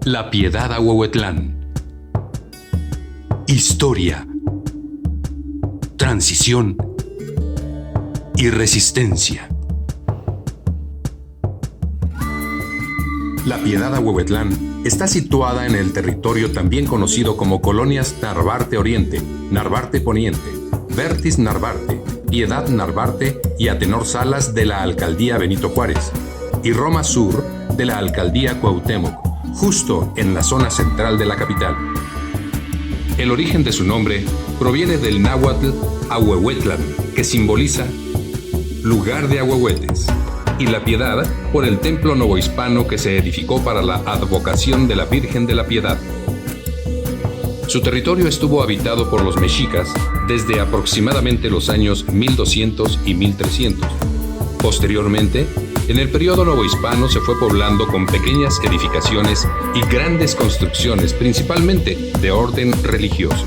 La Piedad Ahuehuetlán. Historia, transición y resistencia. La Piedad Ahuehuetlán está situada en el territorio también conocido como Colonias Narvarte Oriente, Narvarte Poniente, Vertis Narvarte, Piedad Narvarte y Atenor Salas de la Alcaldía Benito Juárez y Roma Sur de la Alcaldía Cuauhtémoc, justo en la zona central de la capital. El origen de su nombre proviene del náhuatl Ahuehuetlán, que simboliza lugar de ahuehuetes, y la Piedad por el templo novohispano que se edificó para la advocación de la Virgen de la Piedad. Su territorio estuvo habitado por los mexicas desde aproximadamente los años 1200 y 1300. Posteriormente, en el periodo novohispano se fue poblando con pequeñas edificaciones y grandes construcciones, principalmente de orden religioso.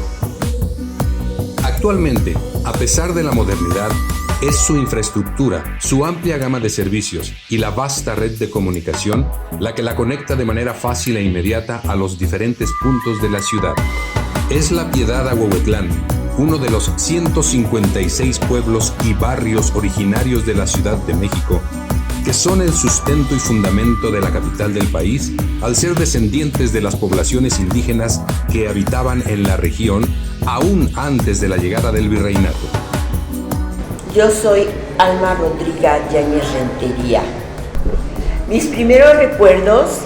Actualmente, a pesar de la modernidad, es su infraestructura, su amplia gama de servicios y la vasta red de comunicación la que la conecta de manera fácil e inmediata a los diferentes puntos de la ciudad. Es la Piedad Ahuehuetlán, uno de los 156 pueblos y barrios originarios de la Ciudad de México, que son el sustento y fundamento de la capital del país, al ser descendientes de las poblaciones indígenas que habitaban en la región aún antes de la llegada del virreinato. Yo soy Alma Rodríguez Yáñez Rentería. Mis primeros recuerdos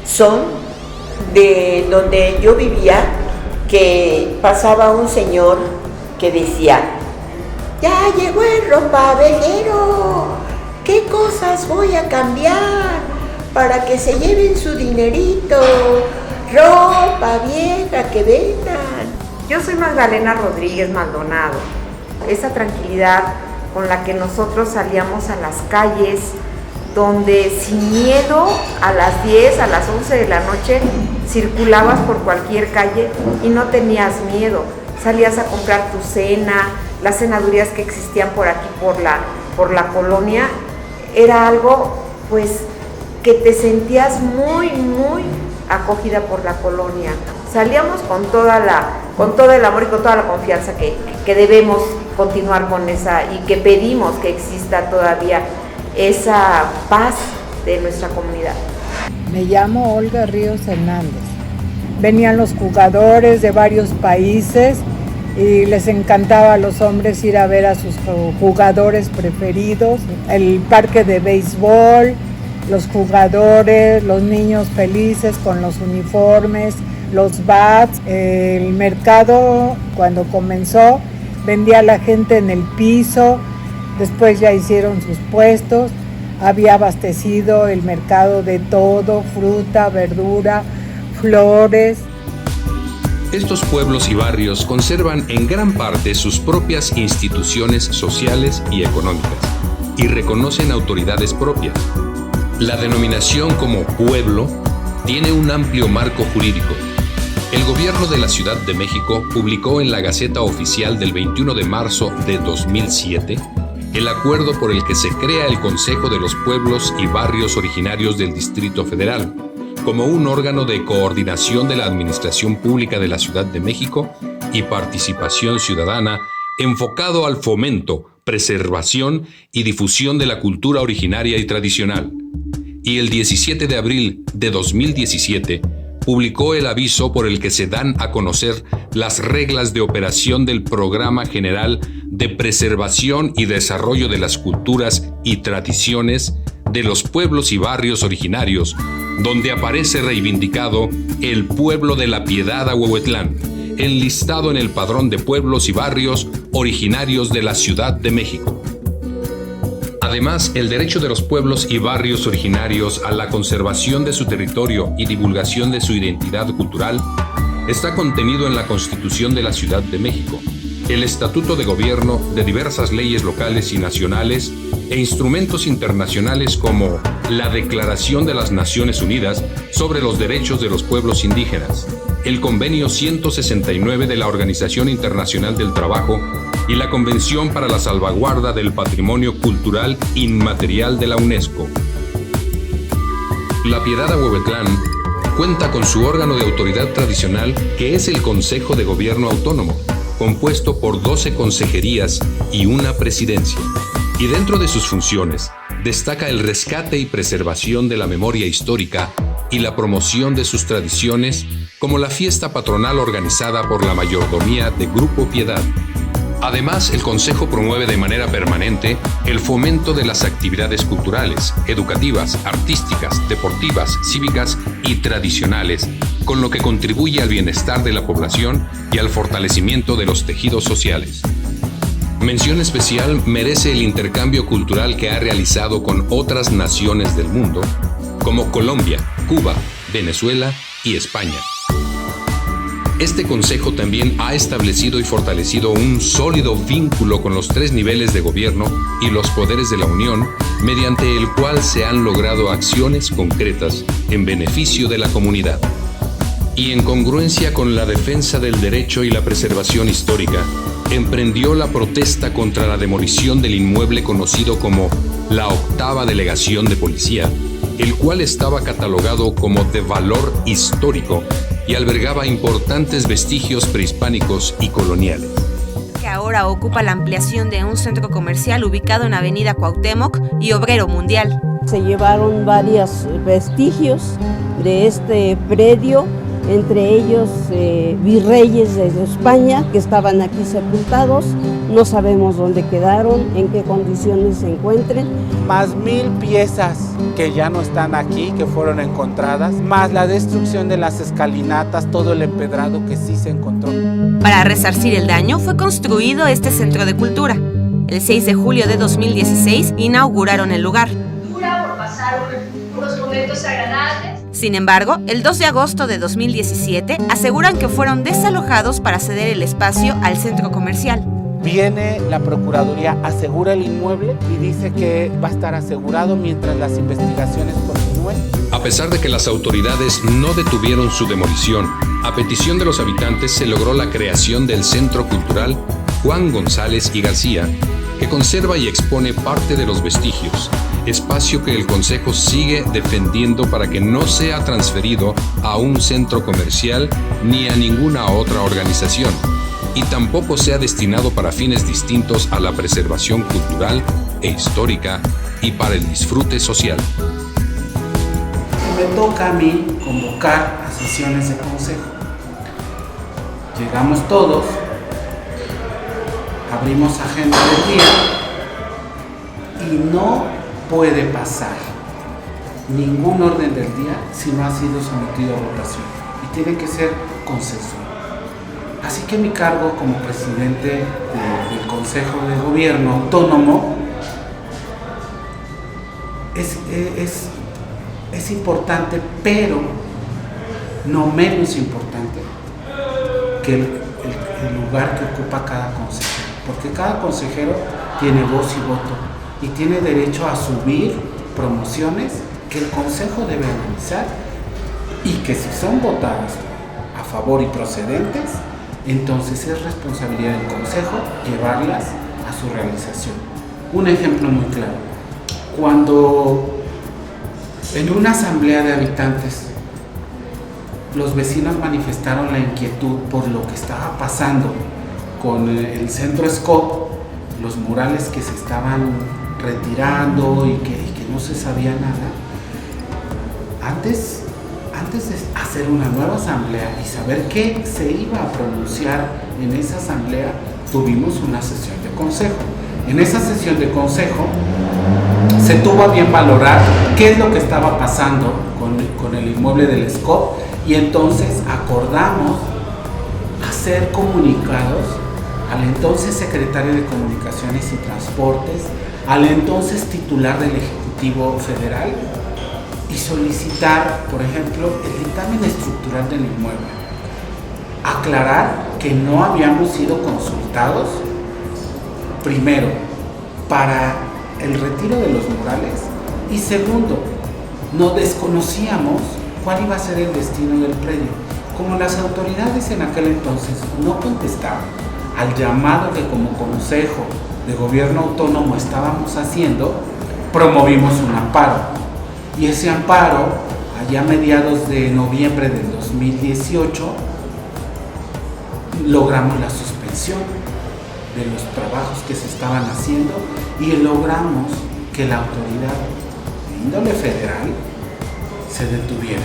son de donde yo vivía, que pasaba un señor que decía: "Ya llegó el ropavejero, ¿qué cosas voy a cambiar para que se lleven su dinerito? Ropa vieja que vendan". Yo soy Magdalena Rodríguez Maldonado. Esa tranquilidad con la que nosotros salíamos a las calles, donde sin miedo a las 10, a las 11 de la noche circulabas por cualquier calle y no tenías miedo. Salías a comprar tu cena, las cenadurías que existían por aquí, por la colonia. Era algo, pues, que te sentías muy, muy acogida por la colonia. Salíamos con todo el amor y con toda la confianza que debemos continuar con esa, y que pedimos que exista todavía esa paz de nuestra comunidad. Me llamo Olga Ríos Hernández. Venían los jugadores de varios países y les encantaba a los hombres ir a ver a sus jugadores preferidos, el parque de béisbol, los jugadores, los niños felices con los uniformes, los bats. El mercado, cuando comenzó, vendía a la gente en el piso, después ya hicieron sus puestos, había abastecido el mercado de todo, fruta, verdura, flores. Estos pueblos y barrios conservan en gran parte sus propias instituciones sociales y económicas y reconocen autoridades propias. La denominación como pueblo tiene un amplio marco jurídico. El gobierno de la Ciudad de México publicó en la Gaceta Oficial del 21 de marzo de 2007 el acuerdo por el que se crea el Consejo de los Pueblos y Barrios Originarios del Distrito Federal, como un órgano de coordinación de la administración pública de la Ciudad de México y participación ciudadana enfocado al fomento, preservación y difusión de la cultura originaria y tradicional. Y el 17 de abril de 2017 publicó el aviso por el que se dan a conocer las reglas de operación del Programa General de Preservación y Desarrollo de las Culturas y Tradiciones de los Pueblos y Barrios Originarios, donde aparece reivindicado el pueblo de la Piedad Ahuehuetlán, enlistado en el Padrón de Pueblos y Barrios Originarios de la Ciudad de México. Además, el derecho de los pueblos y barrios originarios a la conservación de su territorio y divulgación de su identidad cultural está contenido en la Constitución de la Ciudad de México, el Estatuto de Gobierno de diversas leyes locales y nacionales e instrumentos internacionales como la Declaración de las Naciones Unidas sobre los Derechos de los Pueblos Indígenas, el Convenio 169 de la Organización Internacional del Trabajo y la Convención para la Salvaguarda del Patrimonio Cultural Inmaterial de la UNESCO. La Piedad Ahuehuetlán cuenta con su órgano de autoridad tradicional, que es el Consejo de Gobierno Autónomo, compuesto por 12 consejerías y una presidencia. Y dentro de sus funciones, destaca el rescate y preservación de la memoria histórica y la promoción de sus tradiciones, como la fiesta patronal organizada por la mayordomía de Grupo Piedad. Además, el Consejo promueve de manera permanente el fomento de las actividades culturales, educativas, artísticas, deportivas, cívicas y tradicionales, con lo que contribuye al bienestar de la población y al fortalecimiento de los tejidos sociales. Mención especial merece el intercambio cultural que ha realizado con otras naciones del mundo, como Colombia, Cuba, Venezuela y España. Este Consejo también ha establecido y fortalecido un sólido vínculo con los 3 niveles de gobierno y los poderes de la Unión, mediante el cual se han logrado acciones concretas en beneficio de la comunidad. Y en congruencia con la defensa del derecho y la preservación histórica, emprendió la protesta contra la demolición del inmueble conocido como la 8ª Delegación de Policía, el cual estaba catalogado como de valor histórico y albergaba importantes vestigios prehispánicos y coloniales. Que ahora ocupa la ampliación de un centro comercial ubicado en Avenida Cuauhtémoc y Obrero Mundial. Se llevaron varios vestigios de este predio, entre ellos virreyes de España que estaban aquí sepultados. No sabemos dónde quedaron, en qué condiciones se encuentren. Más 1000 piezas que ya no están aquí, que fueron encontradas, más la destrucción de las escalinatas, todo el empedrado que sí se encontró. Para resarcir el daño fue construido este centro de cultura. El 6 de julio de 2016 inauguraron el lugar. Pasaron unos momentos agradables. Sin embargo, el 2 de agosto de 2017 aseguran que fueron desalojados para ceder el espacio al centro comercial. Viene la Procuraduría, asegura el inmueble y dice que va a estar asegurado mientras las investigaciones continúen. A pesar de que las autoridades no detuvieron su demolición, a petición de los habitantes se logró la creación del Centro Cultural Juan González y García, que conserva y expone parte de los vestigios, espacio que el Consejo sigue defendiendo para que no sea transferido a un centro comercial ni a ninguna otra organización, y tampoco sea destinado para fines distintos a la preservación cultural e histórica y para el disfrute social. Me toca a mí convocar a sesiones de consejo. Llegamos todos, abrimos agenda del día y no puede pasar ningún orden del día si no ha sido sometido a votación y tiene que ser consensuado. Así que mi cargo como presidente del Consejo de Gobierno Autónomo es importante, pero no menos importante que el lugar que ocupa cada consejero, porque cada consejero tiene voz y voto y tiene derecho a subir promociones que el Consejo debe analizar y que si son votadas a favor y procedentes, entonces es responsabilidad del Consejo llevarlas a su realización. Un ejemplo muy claro: cuando en una asamblea de habitantes los vecinos manifestaron la inquietud por lo que estaba pasando con el centro Scope, los murales que se estaban retirando y que no se sabía nada, antes de hacer una nueva asamblea y saber qué se iba a pronunciar en esa asamblea, tuvimos una sesión de consejo. En esa sesión de consejo se tuvo a bien valorar qué es lo que estaba pasando con el inmueble del Scope y entonces acordamos hacer comunicados al entonces secretario de Comunicaciones y Transportes, al entonces titular del Ejecutivo Federal, y solicitar, por ejemplo, el dictamen estructural del inmueble. Aclarar que no habíamos sido consultados, primero, para el retiro de los murales, y segundo, no desconocíamos cuál iba a ser el destino del predio. Como las autoridades en aquel entonces no contestaban al llamado que como Consejo de Gobierno Autónomo estábamos haciendo, promovimos un amparo. Y ese amparo, allá a mediados de noviembre del 2018, logramos la suspensión de los trabajos que se estaban haciendo y logramos que la autoridad de índole federal se detuviera.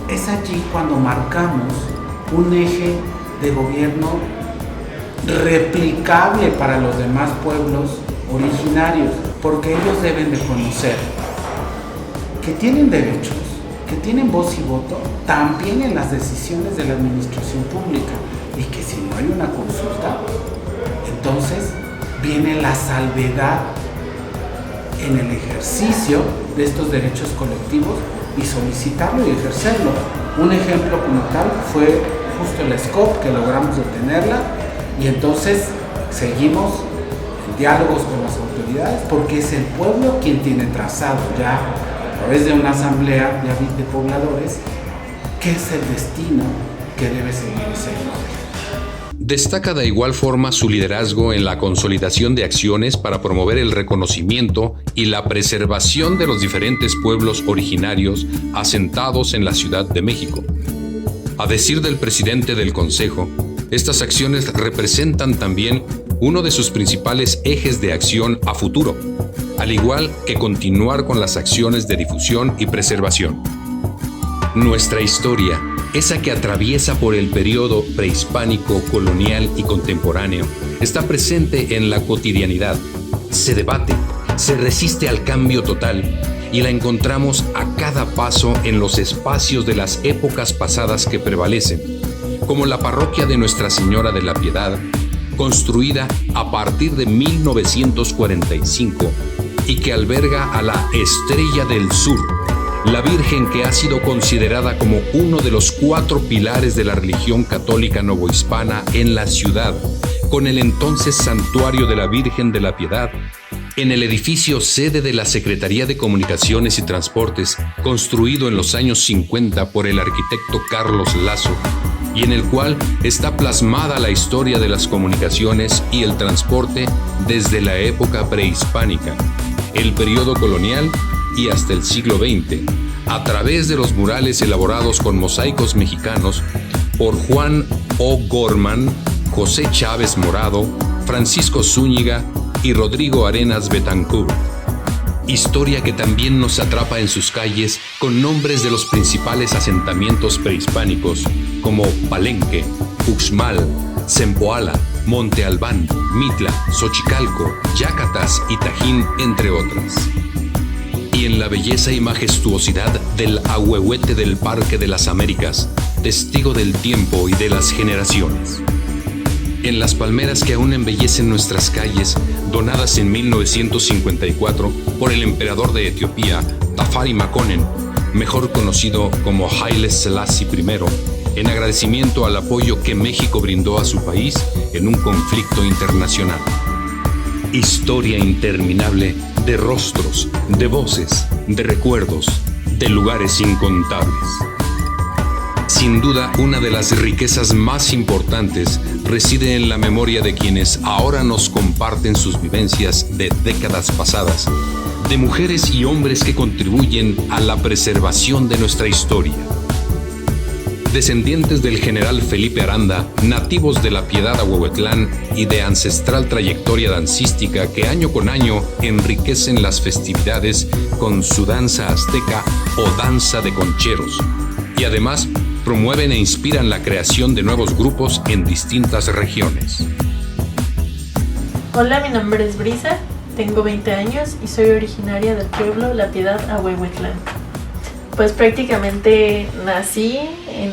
Es allí cuando marcamos un eje de gobierno replicable para los demás pueblos originarios, porque ellos deben de conocer que tienen derechos, que tienen voz y voto también en las decisiones de la administración pública, y que si no hay una consulta, entonces viene la salvedad en el ejercicio de estos derechos colectivos y solicitarlo y ejercerlo. Un ejemplo como tal fue justo la SCOP, que logramos detenerla, y entonces seguimos en diálogos con las autoridades, porque es el pueblo quien tiene trazado ya a través de una asamblea de pobladores qué es el destino que debe seguir ese pueblo. Destaca de igual forma su liderazgo en la consolidación de acciones para promover el reconocimiento y la preservación de los diferentes pueblos originarios asentados en la Ciudad de México. A decir del presidente del Consejo, estas acciones representan también uno de sus principales ejes de acción a futuro, al igual que continuar con las acciones de difusión y preservación. Nuestra historia, esa que atraviesa por el periodo prehispánico, colonial y contemporáneo, está presente en la cotidianidad, se debate, se resiste al cambio total y la encontramos a cada paso en los espacios de las épocas pasadas que prevalecen, como la parroquia de Nuestra Señora de la Piedad, construida a partir de 1945 y que alberga a la Estrella del Sur, la Virgen que ha sido considerada como uno de los 4 pilares de la religión católica novohispana en la ciudad, con el entonces Santuario de la Virgen de la Piedad, en el edificio sede de la Secretaría de Comunicaciones y Transportes, construido en los años 50 por el arquitecto Carlos Lazo, y en el cual está plasmada la historia de las comunicaciones y el transporte desde la época prehispánica, el periodo colonial y hasta el siglo XX, a través de los murales elaborados con mosaicos mexicanos por Juan O'Gorman, José Chávez Morado, Francisco Zúñiga y Rodrigo Arenas Betancourt. Historia que también nos atrapa en sus calles con nombres de los principales asentamientos prehispánicos como Palenque, Uxmal, Zempoala, Monte Albán, Mitla, Xochicalco, Yacatas y Tajín, entre otras. Y en la belleza y majestuosidad del ahuehuete del Parque de las Américas, testigo del tiempo y de las generaciones. En las palmeras que aún embellecen nuestras calles, donadas en 1954 por el emperador de Etiopía, Tafari Makonnen, mejor conocido como Haile Selassie I, en agradecimiento al apoyo que México brindó a su país en un conflicto internacional. Historia interminable de rostros, de voces, de recuerdos, de lugares incontables. Sin duda, una de las riquezas más importantes reside en la memoria de quienes ahora nos comparten sus vivencias de décadas pasadas, de mujeres y hombres que contribuyen a la preservación de nuestra historia. Descendientes del general Felipe Aranda, nativos de la Piedad Ahuehuetlán y de ancestral trayectoria dancística que año con año enriquecen las festividades con su danza azteca o danza de concheros, y además promueven e inspiran la creación de nuevos grupos en distintas regiones. Hola, mi nombre es Brisa, tengo 20 años y soy originaria del pueblo La Piedad Ahuehuetlán. Pues prácticamente nací en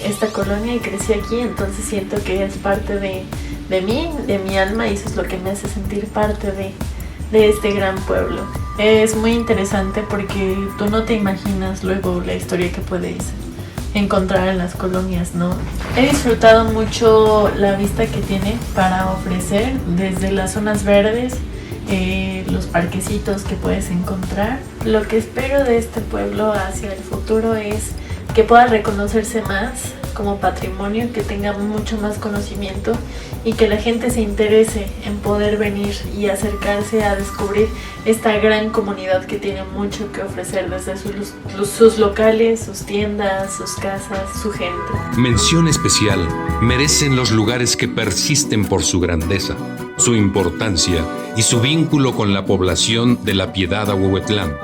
esta colonia y crecí aquí, entonces siento que es parte de mí, de mi alma, y eso es lo que me hace sentir parte de este gran pueblo. Es muy interesante porque tú no te imaginas luego la historia que puedes encontrar en las colonias, ¿no? He disfrutado mucho la vista que tiene para ofrecer, desde las zonas verdes, los parquecitos que puedes encontrar. Lo que espero de este pueblo hacia el futuro es que pueda reconocerse más como patrimonio, que tenga mucho más conocimiento y que la gente se interese en poder venir y acercarse a descubrir esta gran comunidad que tiene mucho que ofrecer desde sus locales, sus tiendas, sus casas, su gente. Mención especial merecen los lugares que persisten por su grandeza, su importancia y su vínculo con la población de La Piedad Ahuehuetlán,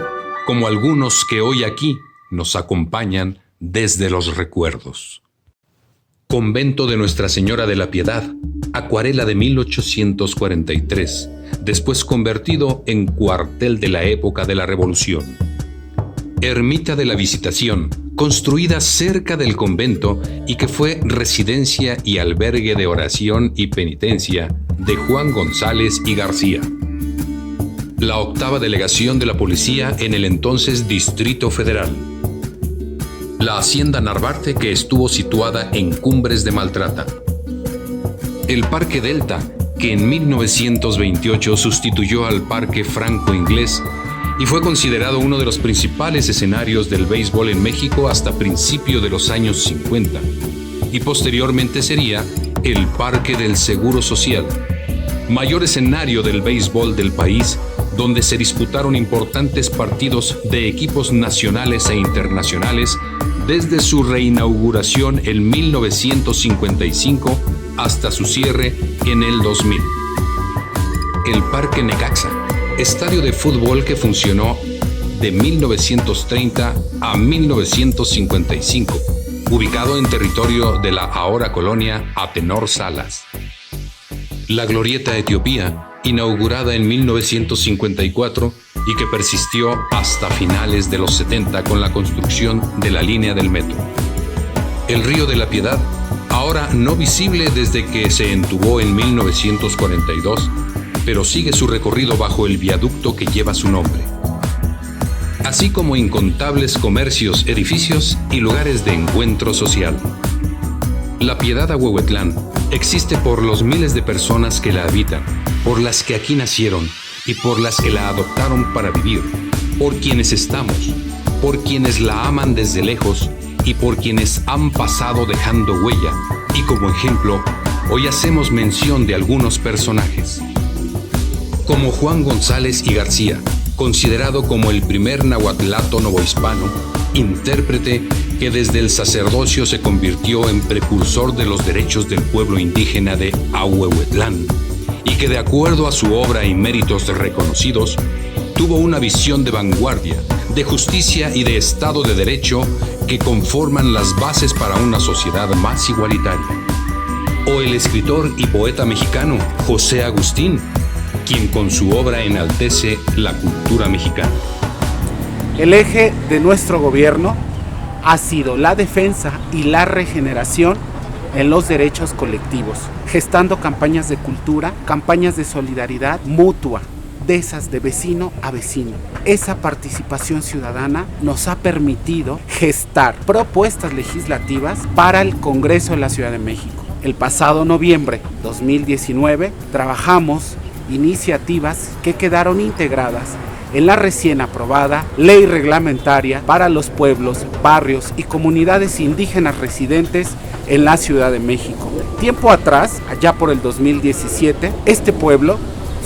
como algunos que hoy aquí nos acompañan desde los recuerdos. Convento de Nuestra Señora de la Piedad, acuarela de 1843, después convertido en cuartel de la época de la Revolución. Ermita de la Visitación, construida cerca del convento y que fue residencia y albergue de oración y penitencia de Juan González y García. La octava delegación de la policía en el entonces Distrito Federal. La Hacienda Narvarte, que estuvo situada en Cumbres de Maltrata. El Parque Delta, que en 1928 sustituyó al Parque Franco Inglés y fue considerado uno de los principales escenarios del béisbol en México hasta principio de los años 50, y posteriormente sería el Parque del Seguro Social, mayor escenario del béisbol del país, donde se disputaron importantes partidos de equipos nacionales e internacionales desde su reinauguración en 1955 hasta su cierre en el 2000. El Parque Necaxa, estadio de fútbol que funcionó de 1930 a 1955, ubicado en territorio de la ahora colonia Atenor Salas. La Glorieta Etiopía, inaugurada en 1954 y que persistió hasta finales de los 70 con la construcción de la línea del metro. El Río de la Piedad, ahora no visible desde que se entubó en 1942, pero sigue su recorrido bajo el viaducto que lleva su nombre. Así como incontables comercios, edificios y lugares de encuentro social. La Piedad Ahuehuetlán existe por los miles de personas que la habitan, por las que aquí nacieron y por las que la adoptaron para vivir, por quienes estamos, por quienes la aman desde lejos y por quienes han pasado dejando huella. Y como ejemplo, hoy hacemos mención de algunos personajes. Como Juan González y García, considerado como el primer nahuatlato novohispano, intérprete que desde el sacerdocio se convirtió en precursor de los derechos del pueblo indígena de Ahuehuetlán, y que de acuerdo a su obra y méritos reconocidos, tuvo una visión de vanguardia, de justicia y de Estado de Derecho que conforman las bases para una sociedad más igualitaria. O el escritor y poeta mexicano José Agustín, quien con su obra enaltece la cultura mexicana. El eje de nuestro gobierno ha sido la defensa y la regeneración en los derechos colectivos, gestando campañas de cultura, campañas de solidaridad mutua, de esas de vecino a vecino. Esa participación ciudadana nos ha permitido gestar propuestas legislativas para el Congreso de la Ciudad de México. El pasado noviembre 2019 trabajamos iniciativas que quedaron integradas en la recién aprobada Ley Reglamentaria para los pueblos, barrios y comunidades indígenas residentes en la Ciudad de México. Tiempo atrás, allá por el 2017, este pueblo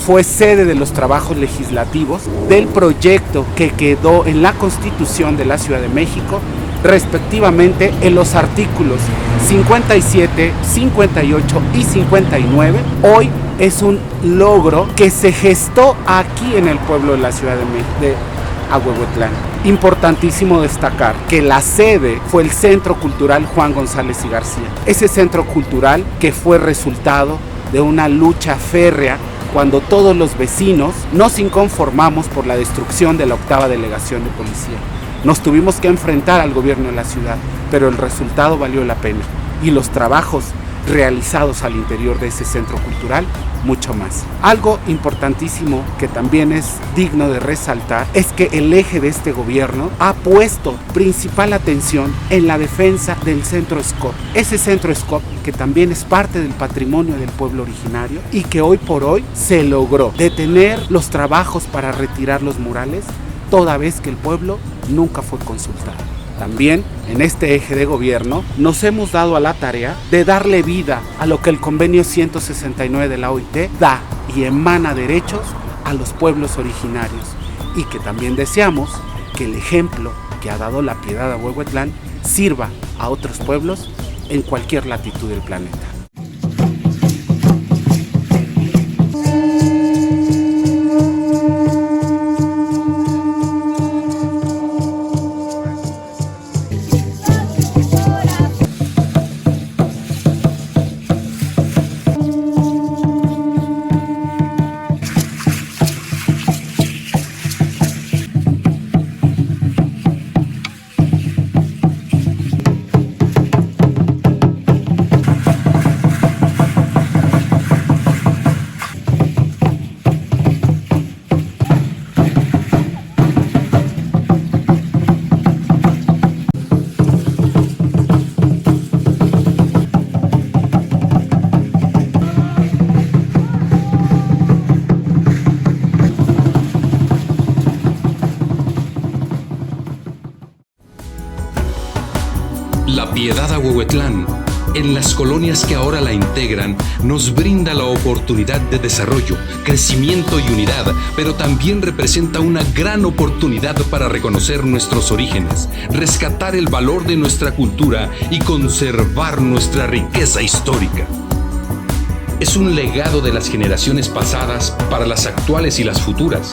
fue sede de los trabajos legislativos del proyecto que quedó en la Constitución de la Ciudad de México, respectivamente en los artículos 57, 58 y 59. Hoy es un logro que se gestó aquí en el pueblo de la Ciudad de Ahuehuetlán. Importantísimo destacar que la sede fue el Centro Cultural Juan González y García. Ese centro cultural que fue resultado de una lucha férrea cuando todos los vecinos nos inconformamos por la destrucción de la octava delegación de policía. Nos tuvimos que enfrentar al gobierno de la ciudad, pero el resultado valió la pena. Y los trabajos realizados al interior de ese centro cultural, mucho más. Algo importantísimo que también es digno de resaltar es que el eje de este gobierno ha puesto principal atención en la defensa del Centro SCOP. Ese Centro SCOP que también es parte del patrimonio del pueblo originario y que hoy por hoy se logró detener los trabajos para retirar los murales, toda vez que el pueblo nunca fue consultado. También en este eje de gobierno nos hemos dado a la tarea de darle vida a lo que el convenio 169 de la OIT da y emana derechos a los pueblos originarios, y que también deseamos que el ejemplo que ha dado la Piedad Ahuehuetlán sirva a otros pueblos en cualquier latitud del planeta. La Piedad Ahuehuetlán, en las colonias que ahora la integran, nos brinda la oportunidad de desarrollo, crecimiento y unidad, pero también representa una gran oportunidad para reconocer nuestros orígenes, rescatar el valor de nuestra cultura y conservar nuestra riqueza histórica. Es un legado de las generaciones pasadas para las actuales y las futuras.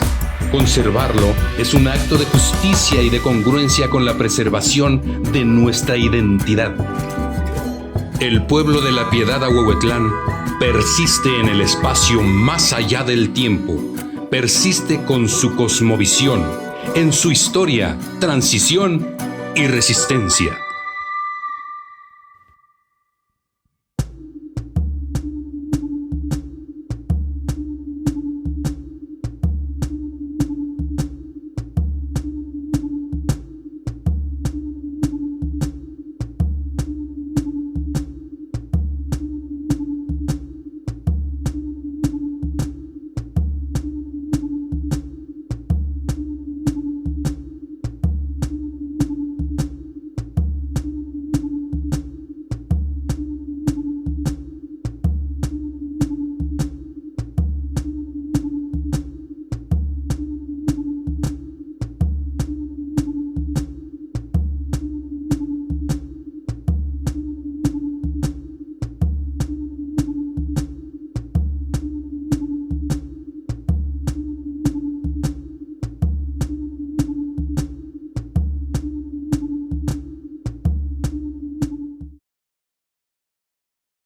Conservarlo es un acto de justicia y de congruencia con la preservación de nuestra identidad. El pueblo de la Piedad Ahuehuetlán persiste en el espacio más allá del tiempo, persiste con su cosmovisión, en su historia, transición y resistencia.